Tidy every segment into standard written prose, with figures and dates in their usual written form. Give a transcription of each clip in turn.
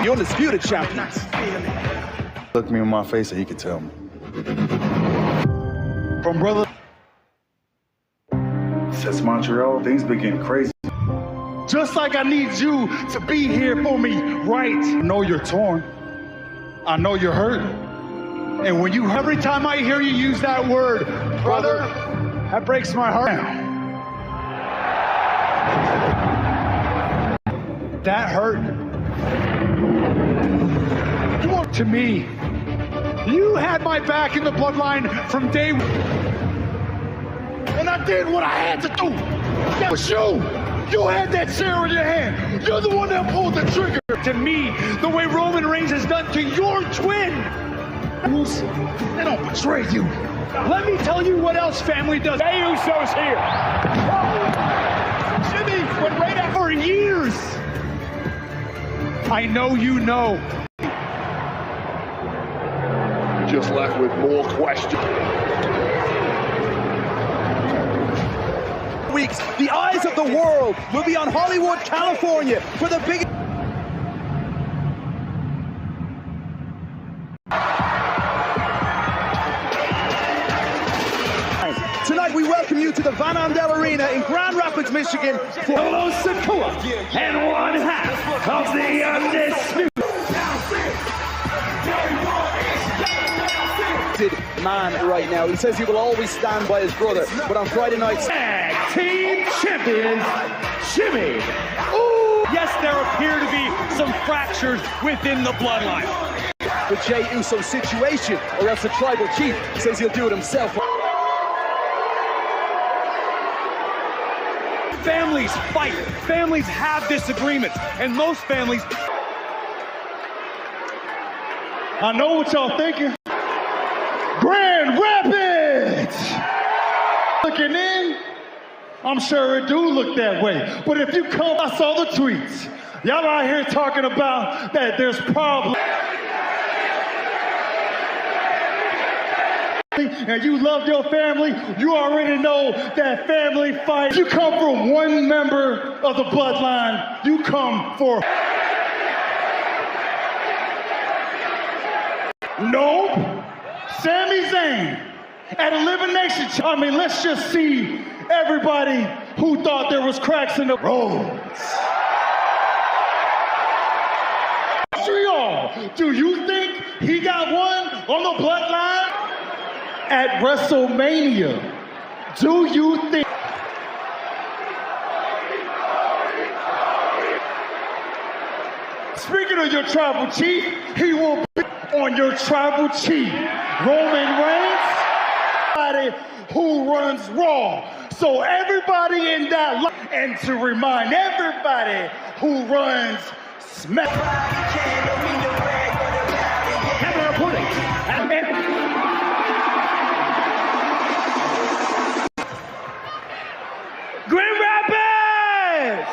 the undisputed champions. Look me in my face so he could tell me. From brother. Since Montreal, things been getting crazy. Just like I need you to be here for me, right? I know you're torn. I know you're hurt. And when every time I hear you use that word, brother, that breaks my heart. That hurt. To me, you had my back in the bloodline from day one. And I did what I had to do. That was you. You had that chair in your hand. You're the one that pulled the trigger. To me, the way Roman Reigns has done to your twin. They don't betray you. Let me tell you what else family does. Jey Uso's here. Jimmy went right out for years. I know you know. Just left with more questions. Weeks, the eyes of the world will be on Hollywood, California for the big. Tonight we welcome you to the Van Andel Arena in Grand Rapids, Michigan for Solo Sikoa and one half of the Undisputed man right now. He says he will always stand by his brother, but on Friday night, Tag Team Champions, Jimmy. Ooh. Yes, there appear to be some fractures within the bloodline. the Jey Uso situation, or else the Tribal Chief says he'll do it himself. Families fight. Families have disagreements, and most families. I know what y'all thinking. Grand Rapids! Looking in, I'm sure it do look that way. But if you come, I saw the tweets. Y'all out here talking about that there's problems. And you love your family, you already know that family fight. You come from one member of the bloodline, you come for. Nope. Sami Zayn at Elimination Chamber. I mean, let's just see everybody who thought there was cracks in the roads. Montreal, do you think he got one on the bloodline at WrestleMania? Do you think? Speaking of your tribal chief, he will be on your tribal chief, Roman Reigns, everybody who runs Raw. So everybody in that line, and to remind everybody who runs SmackDown. Camera reporting. Grand Rapids!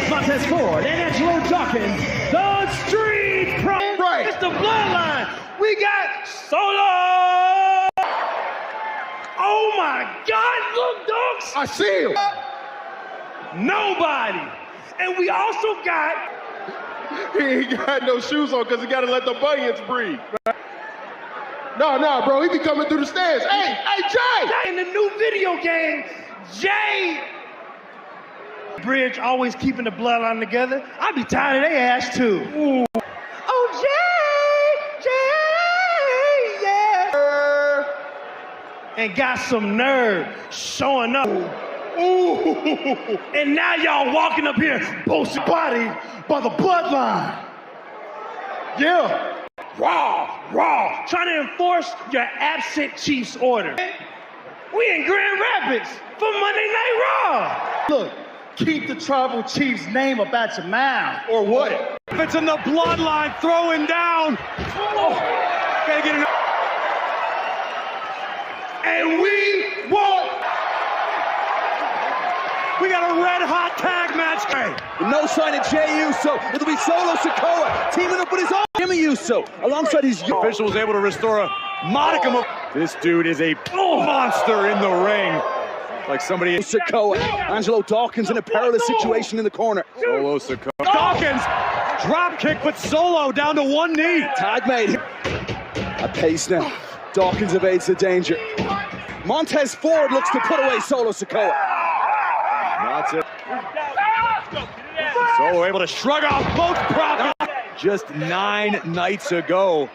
Montez Ford and Angelo Dawkins, the Street Pro. Right. It's the bloodline. We got Solo. Oh my God, look, dogs. I see him. Nobody. And we also got. He ain't got no shoes on because he got to let the bunions breathe. No, bro, he be coming through the stands. Hey, Jay! In the new video game, Jay. Bridge always keeping the bloodline together. I'd be tired of their ass too. Ooh. Oh, Jay, yeah. And got some nerve showing up. Ooh. And now y'all walking up here, boasting body by the bloodline. Yeah. Raw. Trying to enforce your absent Chiefs order. We in Grand Rapids for Monday Night Raw. Look, keep the tribal chief's name about your mouth. Or what? If it's in the bloodline, throwing down. Oh, gotta get it. And we got a red hot tag match. With no sign of Jey Uso, it'll be Solo Sikoa teaming up with his own Jimmy Uso alongside his Official was able to restore a modicum of. This dude is a monster in the ring. Like somebody. Sikoa. Angelo Dawkins in a perilous situation in the corner. Solo Sikoa. Dawkins drop kick, but Solo down to one knee. Tag made. At pace now. Dawkins evades the danger. Montez Ford looks to put away Solo Sikoa. That's it. Solo able to shrug off both Profits. Just 9 nights ago.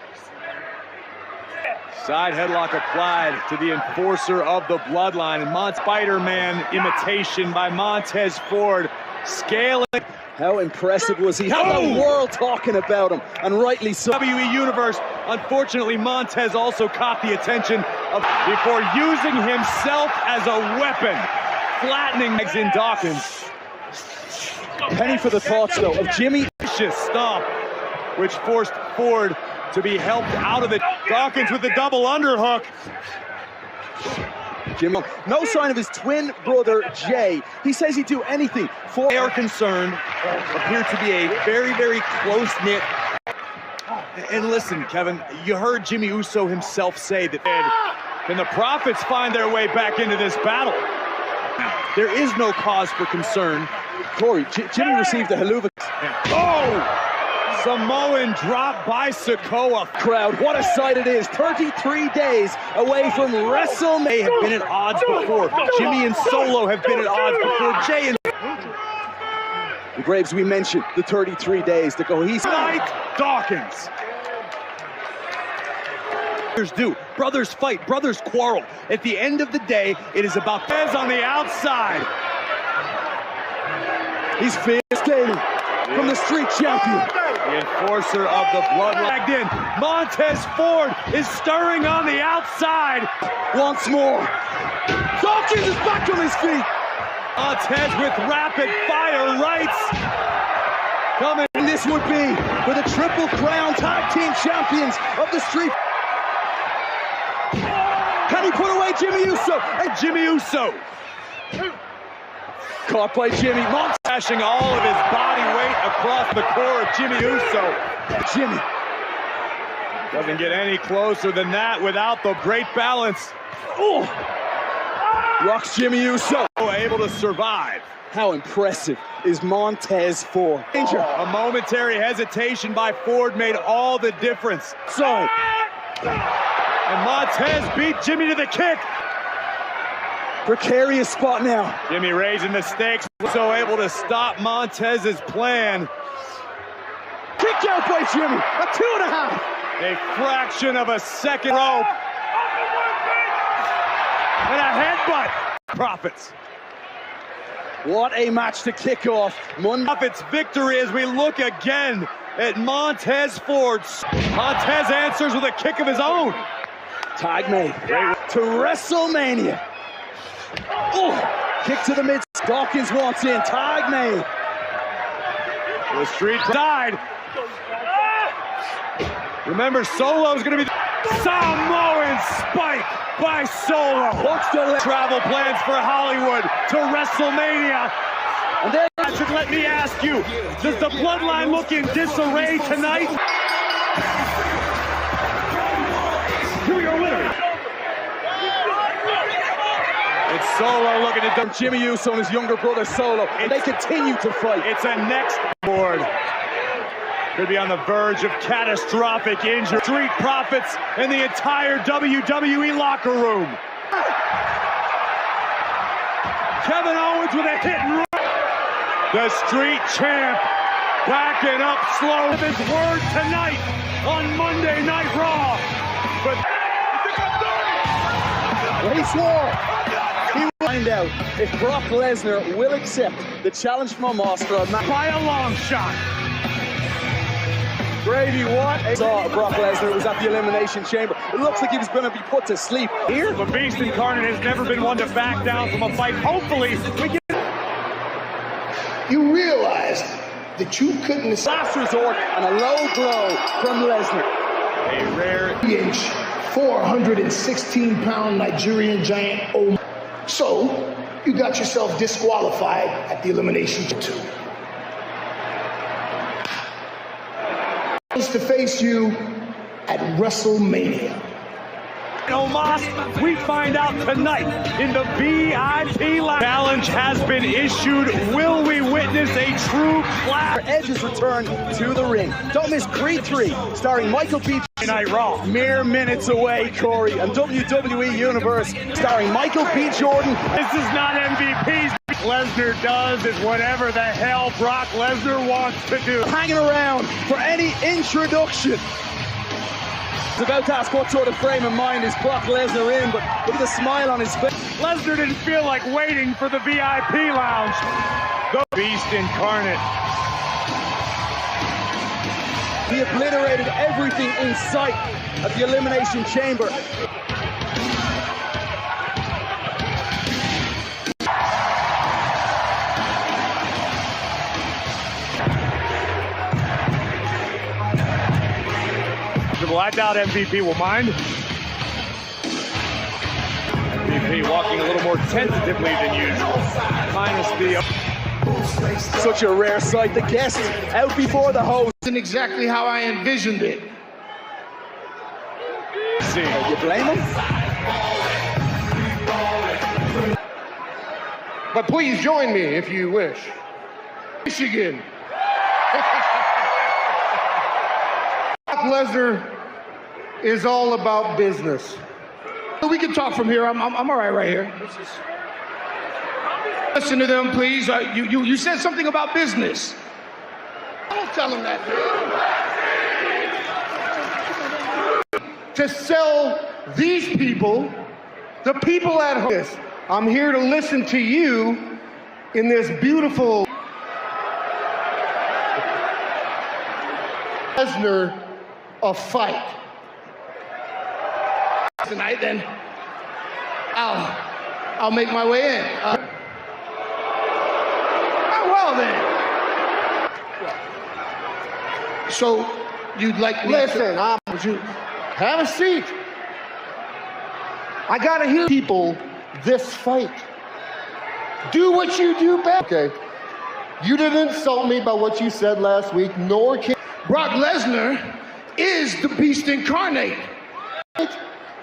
Side headlock applied to the enforcer of the bloodline. And Spider-Man imitation by Montez Ford. Scaling. How impressive was he? How the world talking about him, and rightly so. WWE Universe. Unfortunately, Montez also caught the attention of before using himself as a weapon, flattening legs in Dawkins. Penny for the thoughts, though, of Jimmy. Vicious stomp, which forced Ford to be helped out of it. Dawkins with the double underhook. Jimmy, no sign of his twin brother, Jay. He says he'd do anything for... They are concerned, appear to be a very, very close-knit. And listen, Kevin, you heard Jimmy Uso himself say that can the Profits find their way back into this battle? There is no cause for concern. Corey, Jimmy received a haluva. Oh! Samoan drop by Sikoa. Crowd, what a sight it is. 33 days away from WrestleMania. They have been at odds before. Jimmy and Solo have been at odds before. Jay and Graves, we mentioned the 33 days to go. He's Dawkins. Brothers do. Brothers fight. Brothers quarrel. At the end of the day, it is about Pez on the outside. He's fierce skating from the street champion. The enforcer of the bloodline. In. Montez Ford is stirring on the outside. Once more. Dawkins is back on his feet. Montez with rapid fire rights. Coming. And this would be for the Triple Crown Tag Team Champions of the Street. Can he put away Jimmy Uso? And Jimmy Uso. Caught by Jimmy. Smashing all of his body weight across the core of Jimmy Uso. Jimmy. Doesn't get any closer than that without the great balance. Oh. Rocks Jimmy Uso. Able to survive. How impressive is Montez Ford? Danger. A momentary hesitation by Ford made all the difference. So. And Montez beat Jimmy to the kick. Precarious spot now. Jimmy raising the stakes, so able to stop Montez's plan. Kicked out by Jimmy, a 2.5. A fraction of a second rope. And a headbutt. Profits. What a match to kick off. Profits victory as we look again at Montez Ford. Montez answers with a kick of his own. Tag made to WrestleMania. Oh, kick to the mid. Dawkins wants in. Tag made. The street died. Remember, Solo's going to be the Samoan spike by Solo. Travel plans for Hollywood to WrestleMania. And then, let me ask you, does the bloodline look in disarray tonight? Here we are, winner. It's Solo looking at them. Jimmy Uso and his younger brother Solo, and they continue to fight. It's a next board. Could be on the verge of catastrophic injury. Street Profits and the entire WWE locker room. Kevin Owens with a hit and run. The Street Champ backing up slow. His word tonight on Monday Night Raw. But he swore he will find out if Brock Lesnar will accept the challenge from Omos by a long shot. Gravy, what? Saw Brock Lesnar was at the Elimination Chamber. It looks like he was going to be put to sleep. Here, the Beast Incarnate has never been one to back down from a fight. Hopefully, we get. You realized that you couldn't. Last resort and a low blow from Lesnar. A rare 416-pound Nigerian giant. So you got yourself disqualified at the Elimination Chamber. To face you at WrestleMania. Omos, we find out tonight in the VIP lounge. Challenge has been issued. Will we witness a true clash? Edge's return to the ring. Don't miss Creed 3, starring Michael B. Night Raw. Mere minutes away, Corey, and WWE Universe, starring Michael B. Jordan. This is not MVP. Lesnar does is whatever the hell Brock Lesnar wants to do. Hanging around for any introduction. I was about to ask what sort of frame of mind is Brock Lesnar in, but look at the smile on his face. Lesnar didn't feel like waiting for the VIP lounge. The Beast incarnate. He obliterated everything in sight at the Elimination Chamber. I doubt MVP will mind. MVP walking a little more tentatively than usual. Minus the... Such a rare sight. The guest out before the host. Isn't exactly how I envisioned it. See. You blame him? But please join me if you wish. Michigan. Brock Lesnar is all about business. We can talk from here. I'm all right here. Listen to them, please. You said something about business. Don't tell them that. To sell these people, the people at home. I'm here to listen to you in this beautiful Lesnar a fight. Tonight, then I'll make my way in. Well then. So you'd like me Listen, would you have a seat? I gotta hear people this fight. Do what you do best. Okay. You didn't insult me by what you said last week, nor can Brock Lesnar is the Beast incarnate.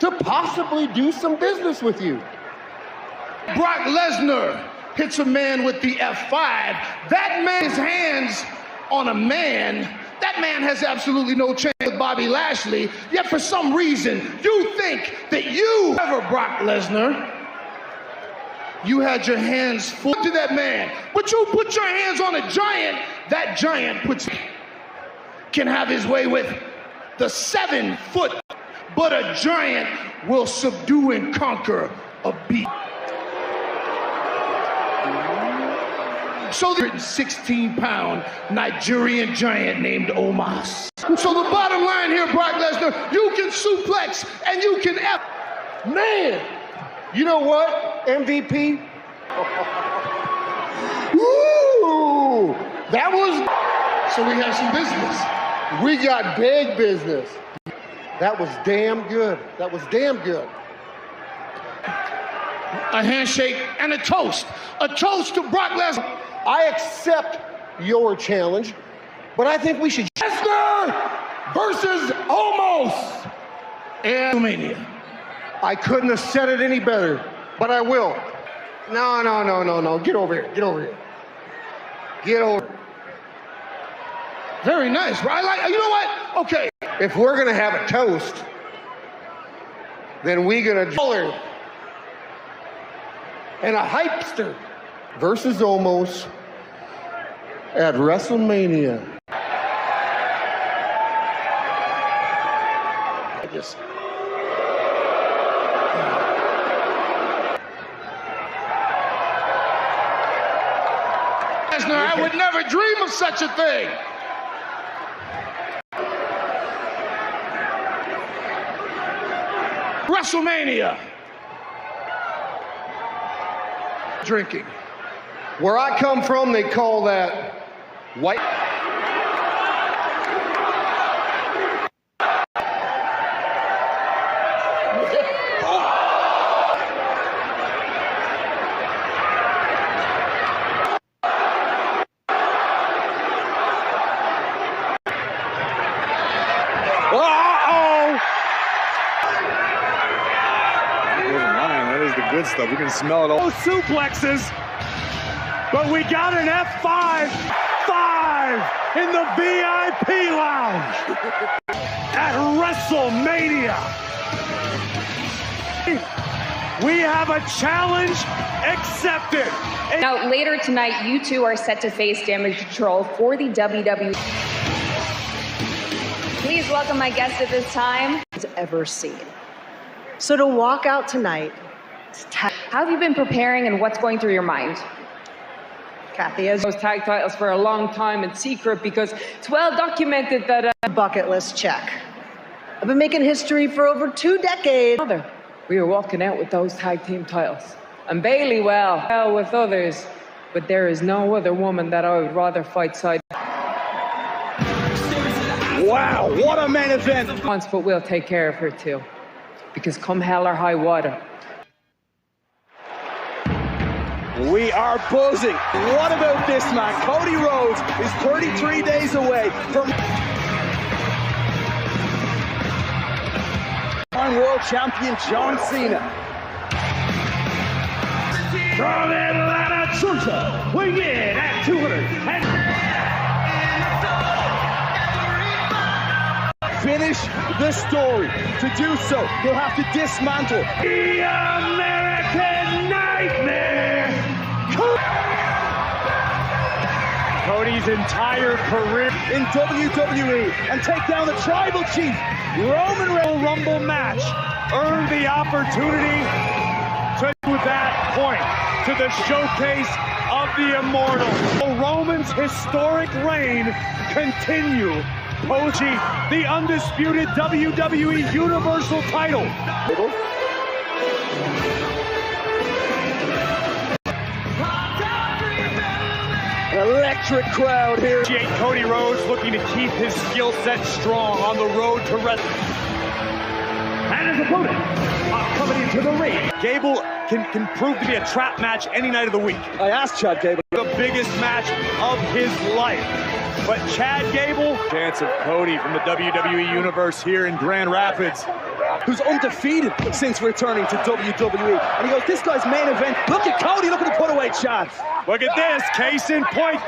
To possibly do some business with you. Brock Lesnar hits a man with the F5. That man's hands on a man. That man has absolutely no chance with Bobby Lashley. Yet for some reason, you think that you ever Brock Lesnar. You had your hands full to that man, but you put your hands on a giant. That giant can have his way with the 7 foot. But a giant will subdue and conquer a beast. So the 16-pound Nigerian giant named Omos. So the bottom line here, Brock Lesnar, you can suplex and you can F. Man, you know what, MVP? Ooh, that was... So we have some business. We got big business. That was damn good. That was damn good. A handshake and a toast. A toast to Brock Lesnar. I accept your challenge, but I think we should... Lesnar versus Omos. And Mania. I couldn't have said it any better, but I will. No. Get over here. Get over here. Get over. Very nice, right? You know what? Okay. If we're gonna have a toast, then we're gonna dollar and a hypester versus Omos at WrestleMania. Lesnar, I would never dream of such a thing. WrestleMania. Drinking. Where I come from, they call that white. stuff. We can smell it all. Suplexes, but we got an F5 in the VIP lounge at WrestleMania. We have a challenge accepted. Now, later tonight, you two are set to face Damage Control for the WWE. Please welcome my guest at this time. Ever seen. So to walk out tonight, How have you been preparing and what's going through your mind? Kathy, as those tag titles for a long time in secret because it's well documented that bucket list check. I've been making history for over 2 decades. We were walking out with those tag team titles. And Bayley, well with others, but there is no other woman that I would rather fight side. Wow, what a main event. Once, but we'll take care of her too. Because come hell or high water. We are buzzing. What about this man? Cody Rhodes is 33 days away from world champion John Cena. From Atlanta, Georgia, weighing in at 200. Finish the story. To do so, he'll have to dismantle the American Nightmare. Cody's entire career in WWE and take down the Tribal Chief. Roman Reigns Rumble match earned the opportunity to that point to the showcase of the Immortal. Roman's historic reign continue. Poaching the undisputed WWE Universal title. Electric crowd here. Cody Rhodes looking to keep his skill set strong on the road to wrestling. And his opponent coming into the ring. Gable can prove to be a trap match any night of the week. I asked Chad Gable. The biggest match of his life. But Chad Gable, chance of Cody from the WWE Universe here in Grand Rapids, who's undefeated since returning to WWE. And he goes, this guy's main event. Look at Cody, look at the put away, Chad. Look at this, case in point.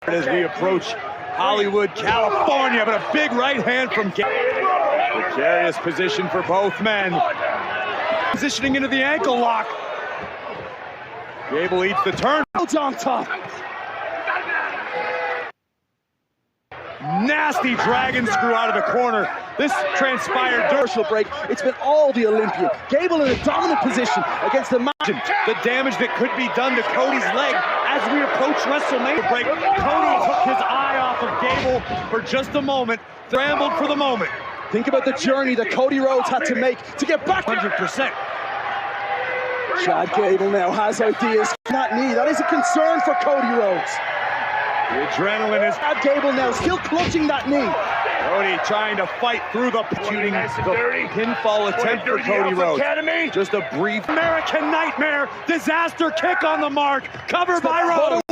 As we approach Hollywood, California, but a big right hand from Gable. Precarious position for both men. Positioning into the ankle lock. Gable eats the turn. It's on top. Nasty dragon screw out of the corner. This transpired commercial break. It's been all the Olympia. Gable in a dominant position against the mountain. The damage that could be done to Cody's leg as we approach WrestleMania break. Cody took his eye off of Gable for just a moment. Scrambled for the moment. Think about the journey that Cody Rhodes had to make to get back 100%. Chad Gable now has ideas. That knee, that is a concern for Cody Rhodes. The adrenaline is... Chad Gable now still clutching that knee. Cody trying to fight through the shooting the pinfall attempt for Cody Rhodes. Academy. Just a brief American Nightmare disaster kick on the mark, covered by Rhodes.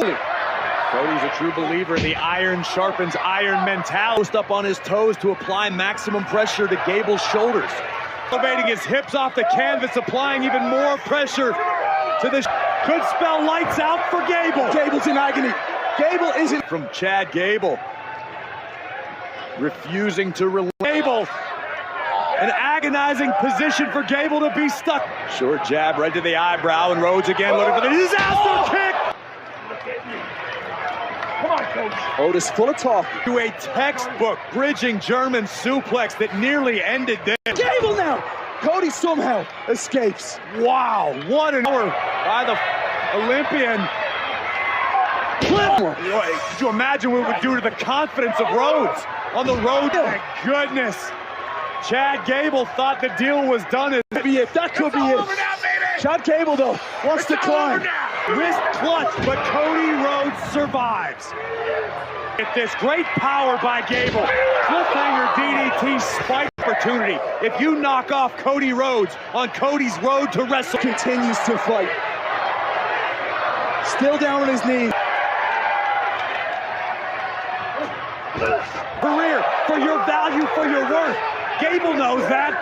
Cody's a true believer in the iron sharpens iron mentality. Post up on his toes to apply maximum pressure to Gable's shoulders. Elevating his hips off the canvas, applying even more pressure to this. Could spell lights out for Gable. Gable's in agony. Gable isn't from Chad Gable. Refusing to release Gable. An agonizing position for Gable to be stuck. Short jab right to the eyebrow, and Rhodes again looking for the disaster kick. Come on, Coach. Otis full of talk. To a textbook bridging German suplex that nearly ended this. Gable now. Cody somehow escapes. Wow, what an hour by the Olympian. Could you imagine what it would do to the confidence of Rhodes on the road? Thank goodness. Chad Gable thought the deal was done. That could be it. That could be it. Chad Gable, though, wants to climb. Wrist clutch, but Cody Rhodes survives. At this great power by Gable. Cliffhanger DDT spike opportunity. If you knock off Cody Rhodes on Cody's road to wrestle. Continues to fight. Still down on his knees. Career for your value, for your worth. Gable knows that.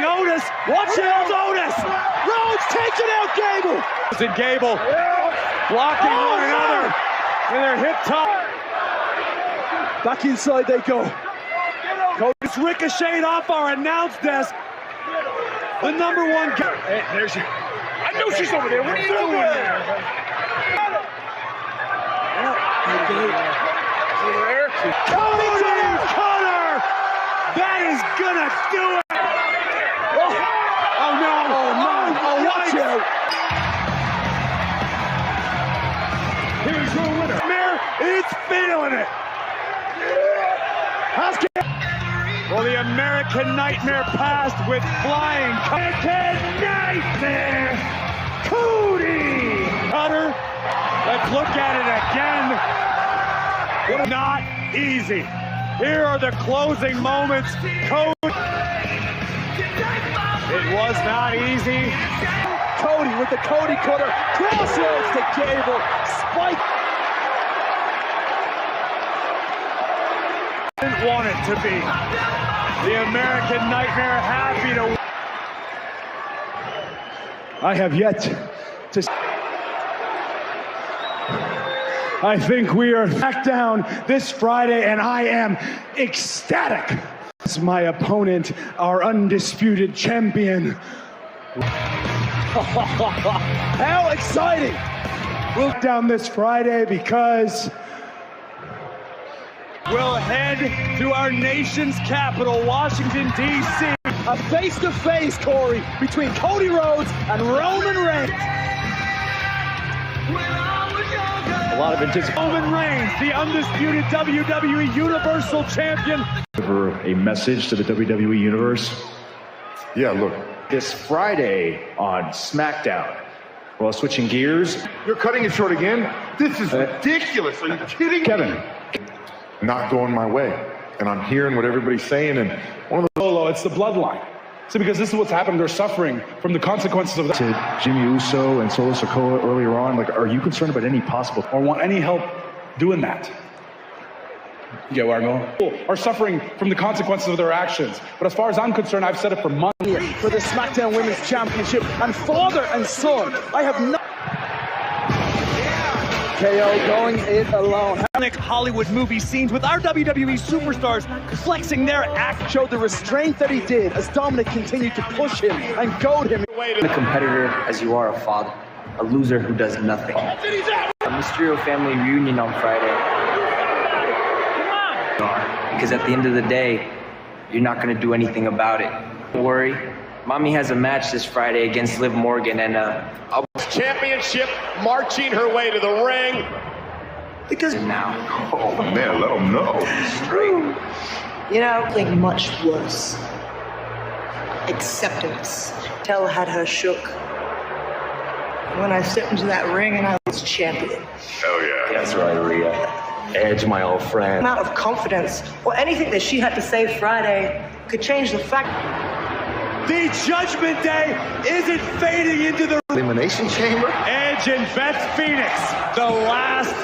Otis, watch out, Otis! Rhodes takes it out, Gable. It's in Gable, blocking one another with their hip top. Back inside they go. It's ricocheted off our announce desk. The number one guy. Hey, there's your. I know she's over there. What are you doing there? Cody Cutter! That is gonna do it! Oh no! Oh, watch out! Here's your winner. Mare, it's feeling it. Well, the American Nightmare passed with flying. American Nightmare, Cody Cutter. Let's look at it again. Not easy. Here are the closing moments. Cody. It was not easy. Cody with the Cody Cutter. Crossroads to Gable. Spike. Didn't want it to be. The American Nightmare happy to. I have yet to. I think we are back down this Friday, and I am ecstatic. As my opponent, our undisputed champion. How exciting! We'll down this Friday because we'll head to our nation's capital, Washington, D.C. A face-to-face, Corey, between Cody Rhodes and Roman Reigns. a lot of anticipation. Roman Reigns, the undisputed WWE Universal Champion. Deliver a message to the WWE Universe. Yeah, look. This Friday on SmackDown. Well, switching gears. You're cutting it short again? This is ridiculous. Are you kidding me? Kevin. Not going my way. And I'm hearing what everybody's saying, and one of the Solo, it's the bloodline. See, because this is what's happened. They're suffering from the consequences of that. To Jimmy Uso and Solo Sikoa earlier on, like, are you concerned about any possible Or want any help doing that? You get where I'm going? People are suffering from the consequences of their actions. But as far as I'm concerned, I've said it for months. For the SmackDown Women's Championship, and father and son, I have no. KO going it alone. Hollywood movie scenes with our WWE superstars flexing their act. Showed the restraint that he did as Dominic continued to push him and goad him. A competitor as you are a father, a loser who does nothing. A Mysterio family reunion on Friday. Because at the end of the day, you're not going to do anything about it. Don't worry. Mommy has a match this Friday against Liv Morgan, and I'll championship marching her way to the ring. Because now. oh man, let them know. You know, I think much was acceptance. Tell had her shook when I stepped into that ring and I was champion. Hell yeah. That's right, Rhea. Edge, my old friend. Amount of confidence or anything that she had to say Friday could change the fact. The Judgment Day isn't fading into the Elimination Chamber? Edge and Beth Phoenix, the last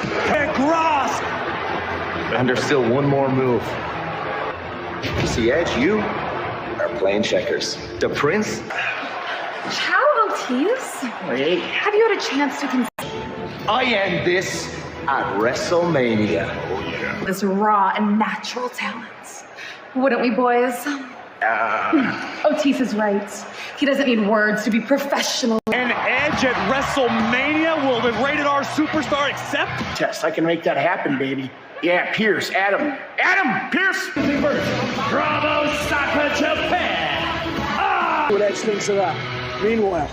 Gross. And there's still one more move. You see, Edge, you are playing checkers. The Prince. Ciao, Otis. Hey. Have you had a chance to consider I end this at WrestleMania. this raw and natural talents? Wouldn't we, boys? Otis is right. He doesn't need words to be professional. And Edge at WrestleMania, will the rated R superstar accept? Yes, I can make that happen, baby. Yeah, Pierce, Adam, Pierce. Bravo, Saka, Japan. What Edge thinks of that. Meanwhile,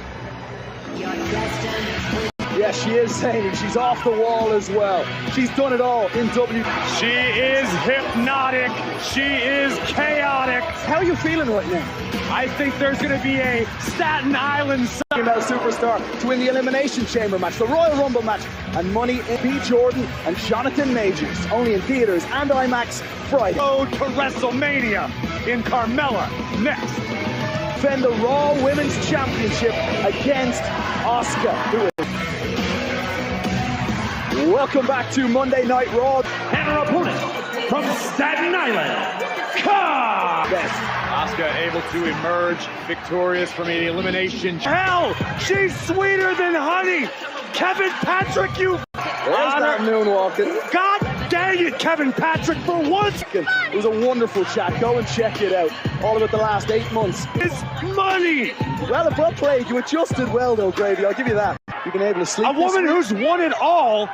yeah, she is saying she's off the wall as well. She's done it all in W. She is hypnotic. She is chaotic. How are you feeling right now? I think there's going to be a Staten Island superstar to win the Elimination Chamber match, the Royal Rumble match, and money in B. Jordan and Jonathan Majors. Only in theaters and IMAX Friday. Road to WrestleMania in Carmella next. Defend the Raw Women's Championship against Asuka. Welcome back to Monday Night Raw. And her opponent from Staten Island, Beth Asuka able to emerge victorious from the elimination. Hell, she's sweeter than honey. Kevin Patrick, you There's that moonwalking. God dang it, Kevin Patrick, for once. It was a wonderful chat. Go and check it out. All about the last 8 months. It's money. Well played. You adjusted well, though, Gravy. I'll give you that. You've been able to sleep. A woman who's won it all,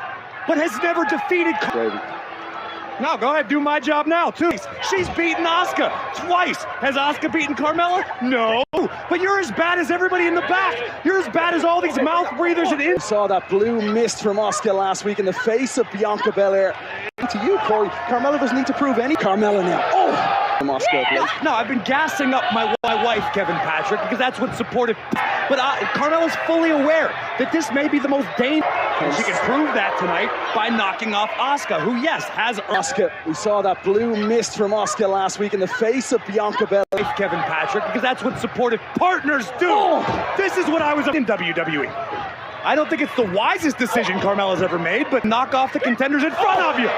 but has never defeated Gravy. No, go ahead, do my job now, too. She's beaten Asuka twice. Has Asuka beaten Carmella? No. But you're as bad as everybody in the back. You're as bad as all these mouth breathers and in. Saw that blue mist from Asuka last week in the face of Bianca Belair. To you, Corey. Carmella doesn't need to prove any. Carmella now. Oh! From Asuka, please. No, I've been gassing up my wife, Kevin Patrick, because that's what supportive. But Carmella's fully aware that this may be the most dangerous. And she can prove that tonight by knocking off Asuka, who, yes, has Asuka. We saw that blue mist from Asuka last week in the face of Bianca Belair. Kevin Patrick, because that's what supportive partners do. Oh. This is what I was in WWE. I don't think it's the wisest decision Carmella's ever made, but knock off the contenders in front of you.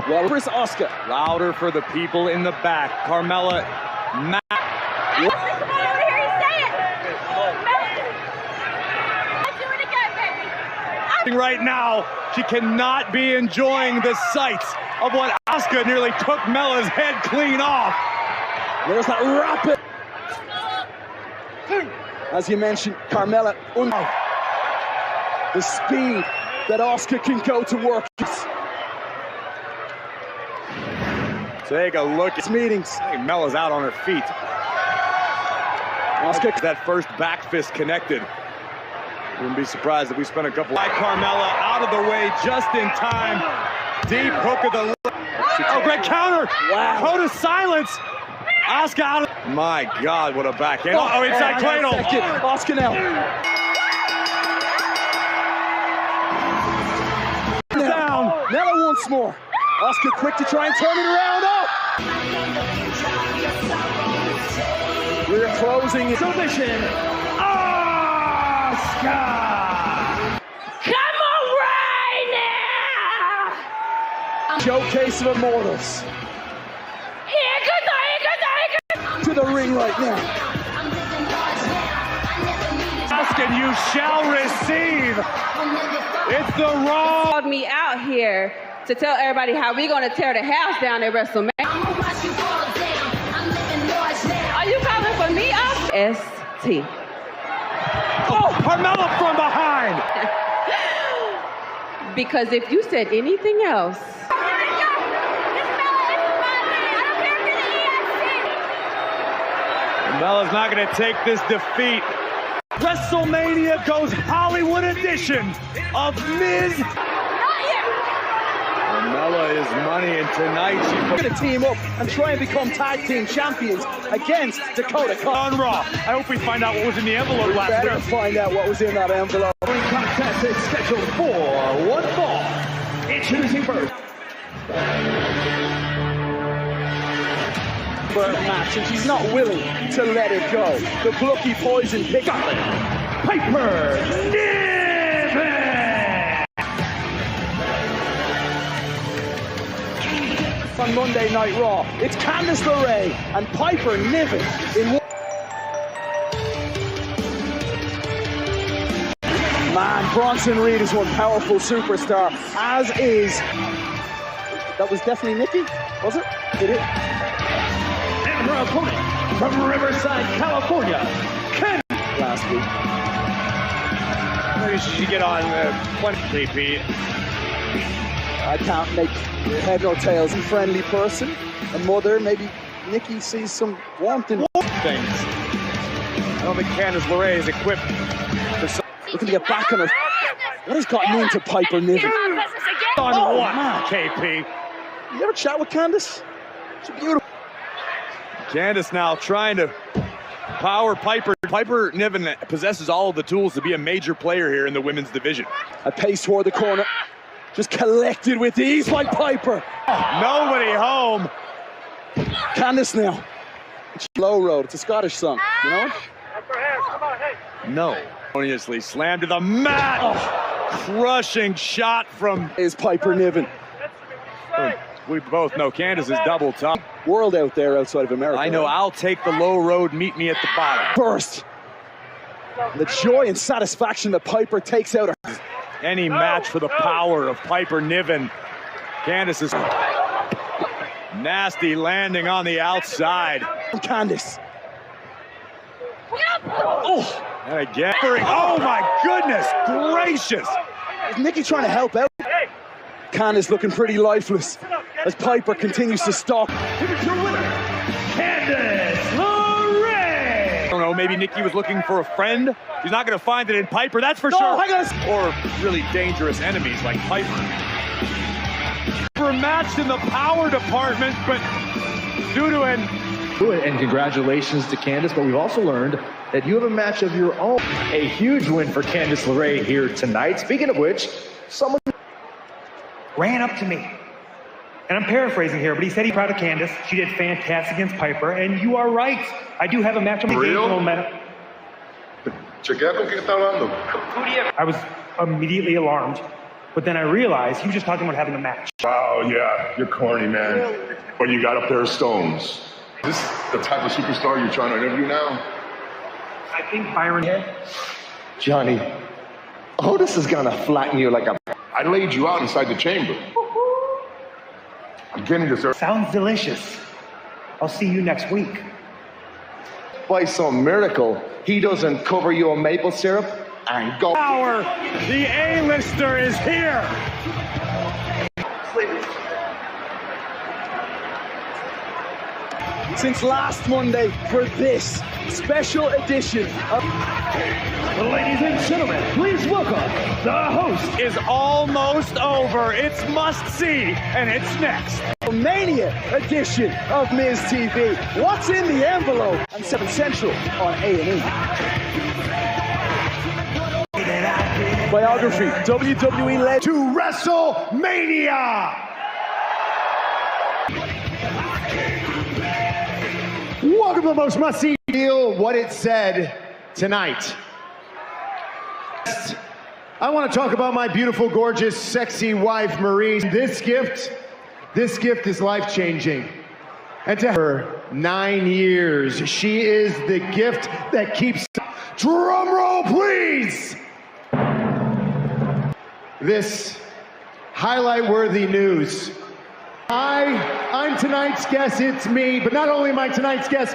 Well, where's Asuka? Louder for the people in the back. Carmella. Right now, she cannot be enjoying the sights of what Asuka nearly took Mella's head clean off. There's that rapid. As you mentioned, Carmella, the speed that Asuka can go to work. Take a look at meetings. Hey, Mella's out on her feet. Asuka, that first back fist connected. Wouldn't be surprised if we spent a couple. Carmella out of the way just in time. Deep hook of the. Oh, great counter! Wow. Code of silence. Asuka out of. My God, what a backhand! Oh, inside cradle. Asuka now. Down. Nella once more. Asuka quick to try and turn it around. Oh! We're closing submission. Come on right now! Showcase of Immortals. To the ring right now. Asuka, you shall receive. It's the Raw. Called me out here to tell everybody how we're going to tear the house down at WrestleMania. Are you calling for me, Asuka? ST. Oh, Carmella from behind. Because if you said anything else. Carmella's not going to take this defeat. WrestleMania goes Hollywood edition of Miz. Carmella is money, and tonight she's going to team up and try and become tag team champions against Dakota Kai on Raw. I hope we find out what was in the envelope last week. Better find out what was in that envelope. Contest is scheduled for one fall. Introducing first. For a match, and she's not willing to let it go. The plucky poison pick up. Piper Niven! On Monday Night Raw, it's Candice LeRae and Piper Niven in one. Man, Bronson Reed is one powerful superstar, as is. That was definitely Nikki, was it? Did it? And her opponent from Riverside, California, Ken. Last week. Maybe she should get on plenty, Pete. I can't make head or tails. A friendly person, a mother. Maybe Nikki sees some warmth in things. I don't think Candice LeRae is equipped for some. Looking to get back on her. What has gotten into Piper Niven? On what, man. KP? You ever chat with Candice? She's beautiful. Candice now trying to power Piper. Piper Niven possesses all of the tools to be a major player here in the women's division. A pace toward the corner. Just collected with ease by Piper. Nobody home. Candice now. It's Low Road. It's a Scottish song, you know? No. Erroneously slammed to the mat. Oh. Crushing shot from is Piper Niven. We both know Candace is double tough. World out there outside of America. I know, I'll take the low road, meet me at the bottom. Burst. The joy and satisfaction that Piper takes out her. Any match for the power of Piper Niven. Candace is nasty landing on the outside. Candace. Oh, and again. Oh my goodness gracious. Is Nikki trying to help out? Candace looking pretty lifeless as Piper continues to stalk. Candace LeRae! I don't know, maybe Nikki was looking for a friend. She's not going to find it in Piper, that's for sure. Or really dangerous enemies like Piper. We're matched in the power department, but due to an... And congratulations to Candace, but we've also learned that you have a match of your own. A huge win for Candace LeRae here tonight. Speaking of which, someone ran up to me. And I'm paraphrasing here, but he said he's proud of Candace. She did fantastic against Piper, and you are right. I do have a match of Real? momentum. Chequea con quién está hablando. I was immediately alarmed, but then I realized he was just talking about having a match. Wow, yeah, you're corny, man. But you got a pair of stones. Is this the type of superstar you're trying to interview now? I think Byron... Johnny, Otis is gonna flatten you like a... I laid you out inside the chamber. I'm getting this. Sounds delicious. I'll see you next week. By some miracle, he doesn't cover you in maple syrup and go... Power, the A-lister is here. Since last Monday for this special edition of... Ladies and gentlemen, please welcome the host. Is almost over. It's must-see, and it's next. Mania edition of Miz TV. What's in the envelope? On 7 Central on A&E. Biography, WWE led To WrestleMania! Welcome to the most must-see deal, what it said tonight. I want to talk about my beautiful, gorgeous, sexy wife, Marie. This gift is life-changing. And to her, 9 years, she is the gift that keeps... Drum roll, please! This highlight-worthy news. I'm tonight's guest, it's me, but not only am I tonight's guest,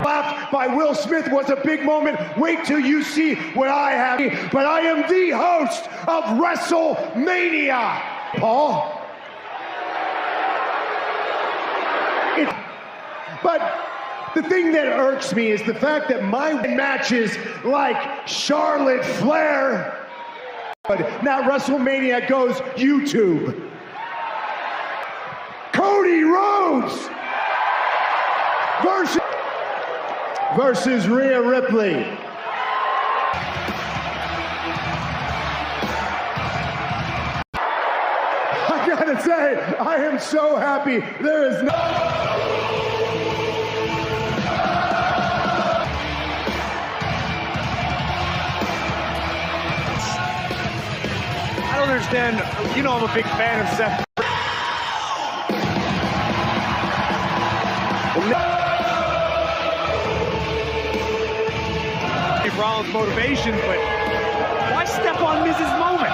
laughed by Will Smith was a big moment. Wait till you see what I have. But I am the host of WrestleMania. Paul? But the thing that irks me is the fact that my matches like Charlotte Flair, now WrestleMania goes YouTube. Cody Rhodes versus Rhea Ripley. I gotta say, I am so happy. There is no... I don't understand. You know I'm a big fan of Seth. Rollins' motivation, but why step on Miz's moment?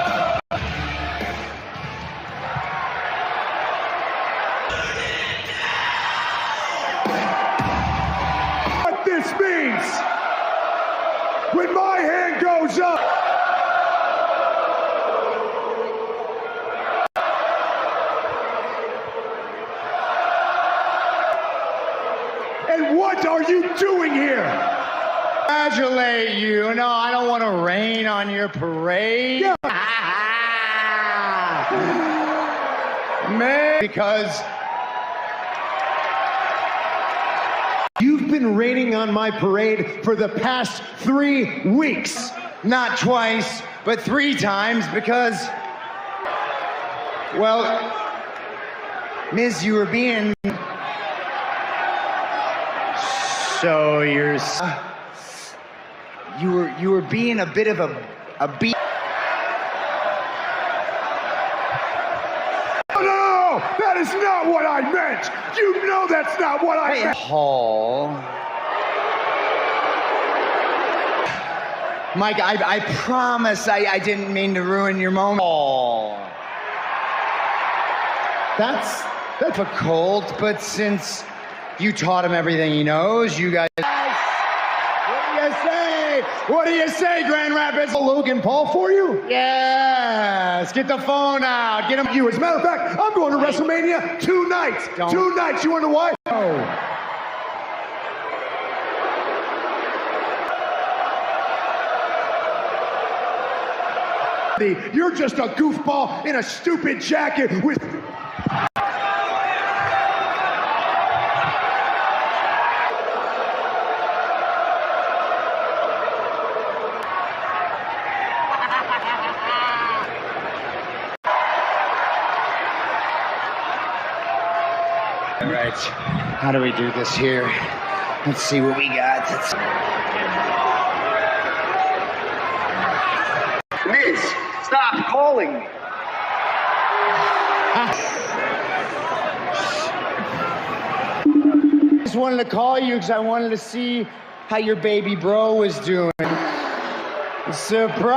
What this means, when my hand goes up, and what are you doing here? Congratulate you. No, I don't want to rain on your parade. Yeah. Man, because you've been raining on my parade for the past 3 weeks. Not twice, but 3 times because, well, Miz, you were being... So you're... You were being a bit of a beat. is not what I meant. You know that's not what I meant. Hall. Mike, I promise I didn't mean to ruin your moment. Hall. That's difficult, but since you taught him everything he knows, you guys... What do you say, Grand Rapids? Logan Paul for you? Yes. Get the phone out. Get him. You. As a matter of fact, I'm going to WrestleMania 2 nights. 2 nights. You want to know why? You're just a goofball in a stupid jacket with... Right. How do we do this here? Let's see what we got. Miz, stop calling me. I just wanted to call you because I wanted to see how your baby bro was doing. Surprise!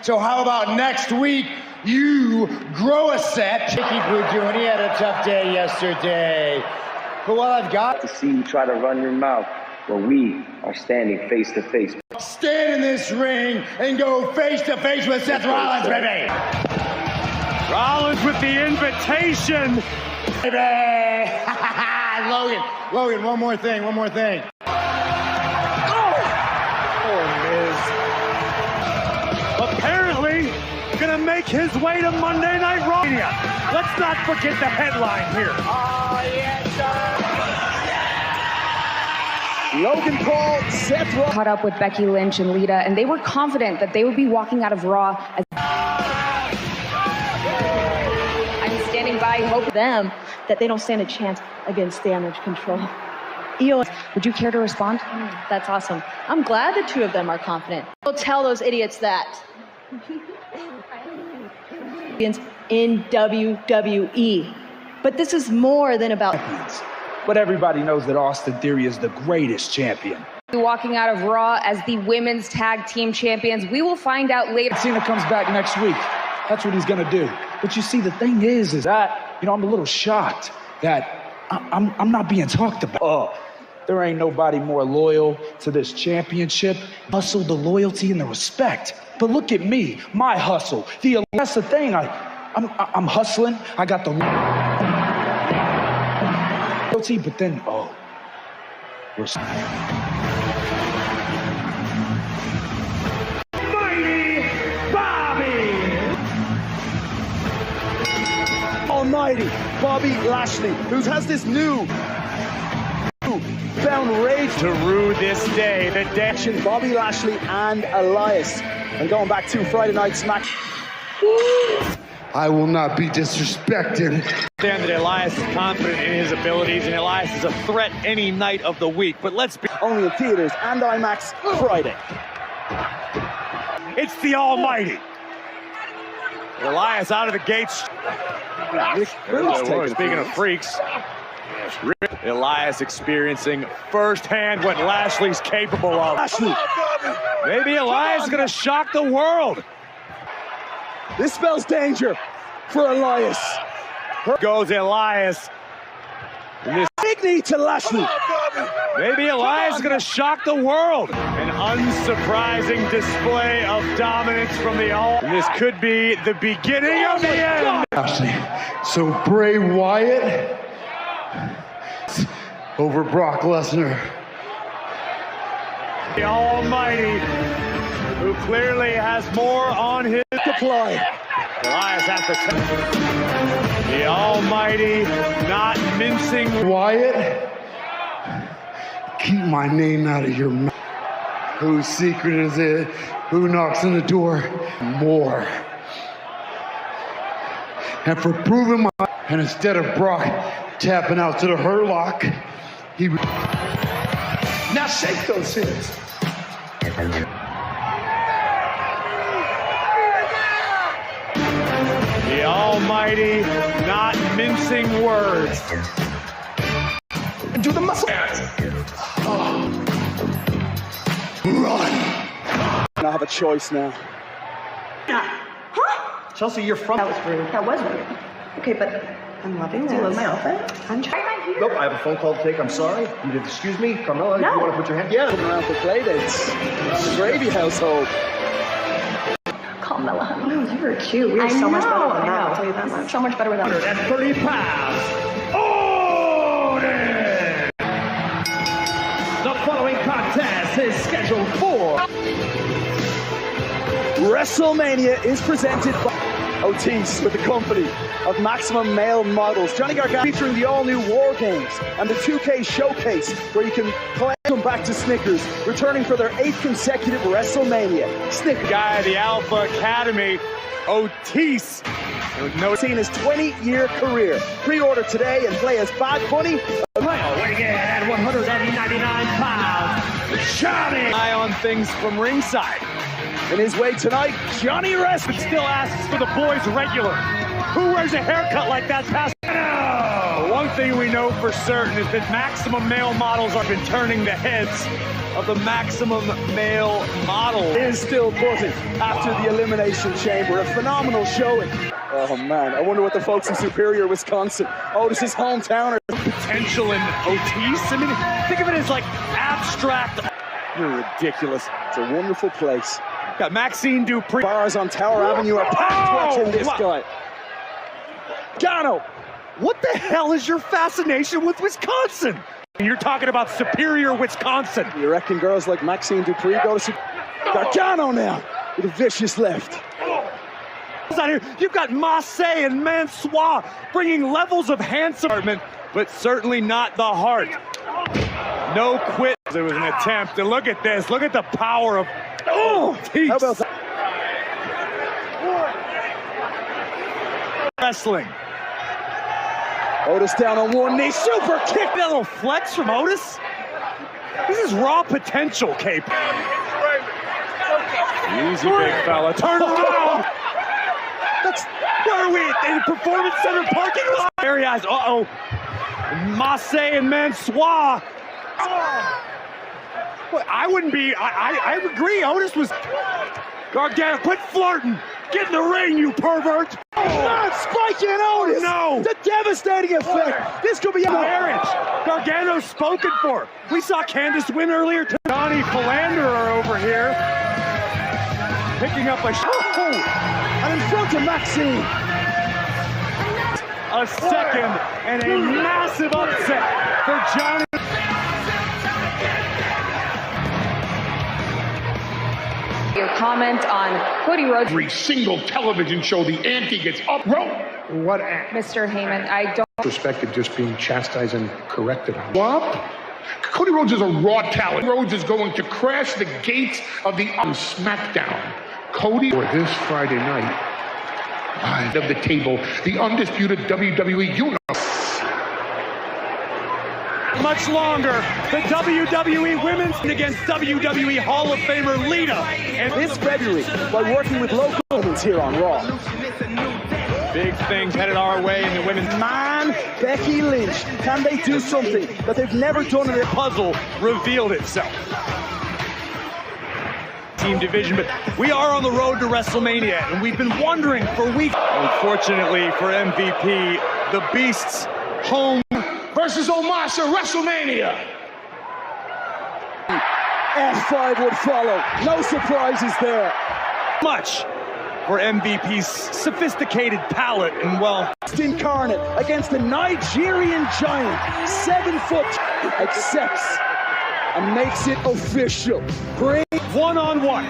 So how about next week? You grow a set. Chicky Blue doing. He had a tough day yesterday. But what I've got to see you try to run your mouth when we are standing face to face. Stand in this ring and go face to face with Seth Rollins, baby. Rollins with the invitation. Baby. Logan, one more thing. Apparently gonna make his way to Monday Night Raw. Let's not forget the headline here. Oh, yes, sir. Logan Paul, Seth Rollins. Caught up with Becky Lynch and Lita, and they were confident that they would be walking out of Raw as... I'm standing by, hope them that they don't stand a chance against Damage Control. Io, would you care to respond? That's awesome. I'm glad the two of them are confident. Don't tell those idiots that. In WWE. But this is more than about... But everybody knows that Austin Theory is the greatest champion. Walking out of Raw as the women's tag team champions. We will find out later. Cena comes back next week. That's what he's gonna do. But you see, the thing is that, I'm a little shocked that I'm not being talked about. There ain't nobody more loyal to this championship. Hustle, the loyalty, and the respect. But look at me, my hustle. That's the thing. I'm hustling. I got the loyalty, but then we're. Mighty Bobby. Almighty Bobby Lashley, who has this new found rage to rue this day, the day. Bobby Lashley and Elias, and going back to Friday Night Smack. I will not be disrespected. Understand that Elias is confident in his abilities, and Elias is a threat any night of the week. But let's be only in theaters and IMAX Friday. It's the Almighty. Elias out of the gates. Speaking of freaks, Elias experiencing firsthand what Lashley's capable of. Lashley. Maybe Elias is going to shock the world. This spells danger for Elias. Goes Elias. Big knee to Lashley. Maybe Elias is going to shock the world. An unsurprising display of dominance from the All. And this could be the beginning of the end. Lashley. So Bray Wyatt over Brock Lesnar. The Almighty, who clearly has more on his supply. Elias has to the Almighty, not mincing. Wyatt, keep my name out of your mouth. Whose secret is it? Who knocks on the door? More. And for proving my... And instead of Brock tapping out to the Hurt Lock, he... Now shake those hips. The Almighty. Almighty, not mincing words. Do the muscle. Run. I have a choice now. Huh? Chelsea, you're from. That was rude. That was rude. Okay, but I'm loving this. Do you love my outfit? I'm trying my hair. Nope, I have a phone call to take. I'm sorry. You did. Excuse me, Carmella. No. You want to put your hand? Yeah. Coming around for play dates. The Gravy household. Carmella, honey. Oh, you were cute. We were so much better than that. I'll tell you that much. So much better without 130 pounds. Otis! The following contest is scheduled for WrestleMania is presented by Otis with the company of Maximum Male Models. Johnny Gargano featuring the all-new War Games and the 2K Showcase, where you can play them back to Snickers, returning for their 8th consecutive WrestleMania. Snickers guy of the Alpha Academy, Otis. no seen his 20-year career. Pre-order today and play as Bad Bunny. Weighing in at 199 pounds, Johnny. Eye on things from ringside. In his way tonight, Johnny Wrestling Still asks for the boys regular. Who wears a haircut like that past? No! One thing we know for certain is that Maximum Male Models have been turning the heads of the Maximum Male Model. is still buzzing after the Elimination Chamber. A phenomenal showing. Oh man, I wonder what the folks in Superior, Wisconsin, Otis's hometown, are. Potential in Otis. I mean, think of it as like abstract. You're ridiculous. It's a wonderful place. Got Maxine Dupree. Bars on Tower Avenue are packed watching this guy. Gano! What the hell is your fascination with Wisconsin? You're talking about Superior, Wisconsin. You reckon girls like Maxine Dupree go to Gargano now with a vicious left. You've got Massey and Mansois bringing levels of handsome, but certainly not the heart. No quit. There was an attempt. And look at this. Look at the power of. Oh, how about that? Wrestling. Otis down on one knee. Super kick. That little flex from Otis. This is raw potential, Cape. Easy, big fella. Turn around. That's where are we? In the Performance Center parking lot. There he has. Uh-oh. Massey and Mansois. Well, I wouldn't be. I agree. Otis was. Gargano, quit flirting. Get in the ring, you pervert. Not spiking Otis. No. The devastating effect. This could be a marriage. Gargano's spoken for. We saw Candice win earlier. Johnny Philanderer over here. Picking up a and in front of Maxine. A second and a massive upset for Johnny. Your comment on Cody Rhodes. Every single television show, the ante gets up. What ante? Mr. Heyman, I don't. Respected just being chastised and corrected on. What? Cody Rhodes is a raw talent. Rhodes is going to crash the gates of the SmackDown. Cody, for this Friday night, live of the table, the undisputed WWE Universe. Much longer, the WWE Women's against WWE Hall of Famer Lita. And this February, by working with local women's here on Raw. Big things headed our way in the women's. Man, Becky Lynch, can they do something that they've never done in a puzzle revealed itself. Team division, but we are on the road to WrestleMania, and we've been wondering for weeks. Unfortunately for MVP, the Beast's home versus Omos at WrestleMania. F5 would follow. No surprises there. Much for MVP's sophisticated palate and well. Incarnate against the Nigerian giant. 7 foot. Accepts and makes it official. Bring one-on-one.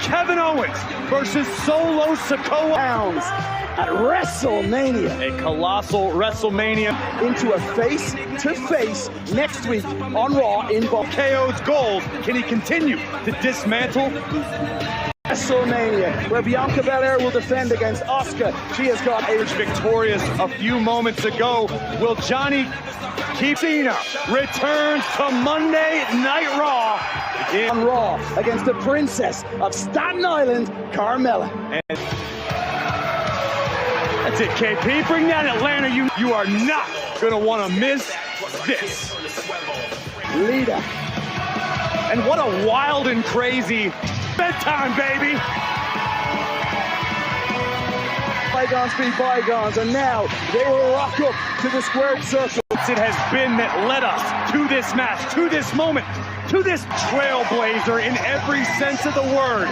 Kevin Owens versus Solo Sikoa at WrestleMania. A colossal WrestleMania. Into a face-to-face next week on Raw in KO's gold. Can he continue to dismantle WrestleMania, where Bianca Belair will defend against Asuka? She has got victorious a few moments ago. Will Johnny keep Cena returns to Monday Night Raw on Raw against the Princess of Staten Island, Carmella. And That's it, KP. Bring that Atlanta. You are not going to want to miss this. Lita. And what a wild and crazy bedtime, baby. Bygones be bygones, and now they will rock up to the squared circle. It has been that led us to this match, to this moment, to this trailblazer in every sense of the word.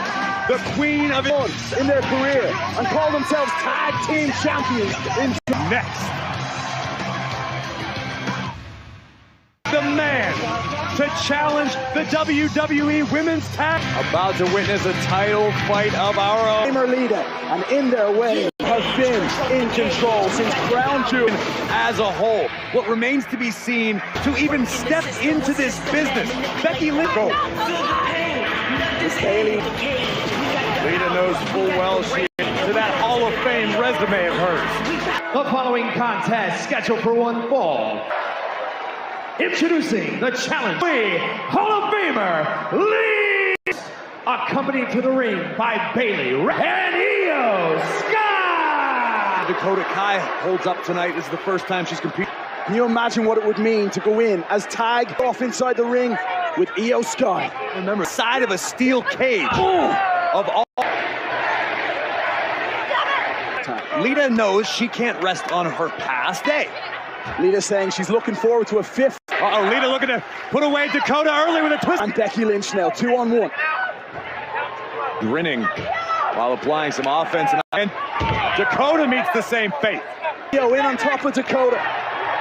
The queen of it in their career and call themselves tag team champions. Next, the man to challenge the WWE Women's Tag. About to witness a title fight of our own. Lita, and in their way, have been in control since Crown Jewel as a whole. What remains to be seen to even step into this business. Becky Lynch. Bayley. Lita knows full well she is to that Hall of Fame resume of hers. The following contest scheduled for one fall. Introducing the challenge, Hall of Famer, Lee! Accompanied to the ring by Bayley and Io Sky! Dakota Kai holds up tonight. This is the first time she's competed. Can you imagine what it would mean to go in as tag off inside the ring with Io Sky? Remember, side of a steel cage of all. Lita knows she can't rest on her past day. Lita saying she's looking forward to a fifth. Uh-oh, Lita looking to put away Dakota early with a twist. And Becky Lynch now, 2-on-1. Grinning while applying some offense. And Dakota meets the same fate. Io in on top of Dakota.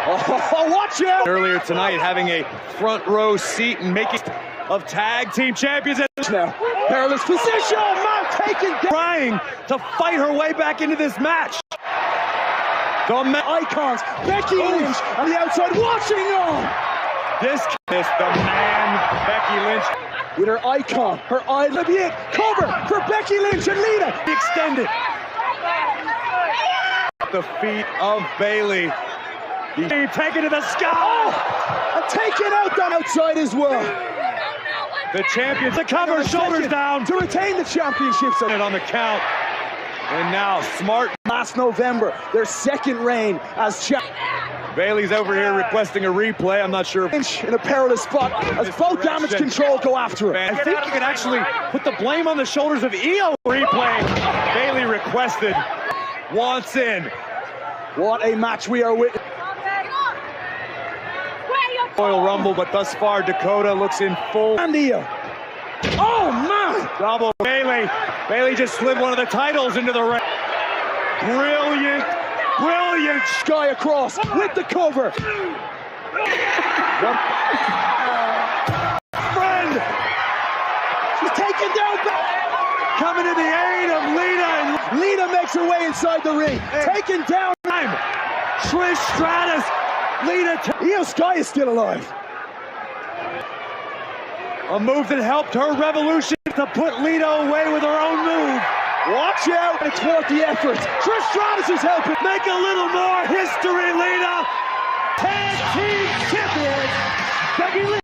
Oh, watch out! Earlier tonight, having a front row seat and making of tag team champions. Now, perilous position. Man, taken down. Trying to fight her way back into this match. The icons, Becky Lynch on the outside, watching on. This the man, Becky Lynch. With her icon, her eye, let me in. Cover for Becky Lynch and Lita. Extended. The feet of Bayley. Taken to the sky. Oh, and taken out that outside as well. The champions, the cover, shoulders down. To retain the championships. On the count. And now, Smart. Last November, their second reign as champion. Bayley's over here requesting a replay. I'm not sure. Lynch in a perilous spot as both Damage Control go after her. I think you could actually put the blame on the shoulders of Io. Replay. Bayley requested. Wants in. What a match we are with. Royal Rumble, but thus far Dakota looks in full. And Io. Oh man! Double Bayley. Bayley just slid one of the titles into the ring. Brilliant, brilliant. Sky across with the cover. Friend! She's taken down. Coming to the aid of Lita. And Lita makes her way inside the ring. Taken down. Trish Stratus. Lita. Io Sky is still alive. A move that helped her revolution to put Lita away with her own move. Watch out! It's worth the effort. Trish Stratus is helping. Make a little more history, Lita. Tag team champion, Becky Lynch.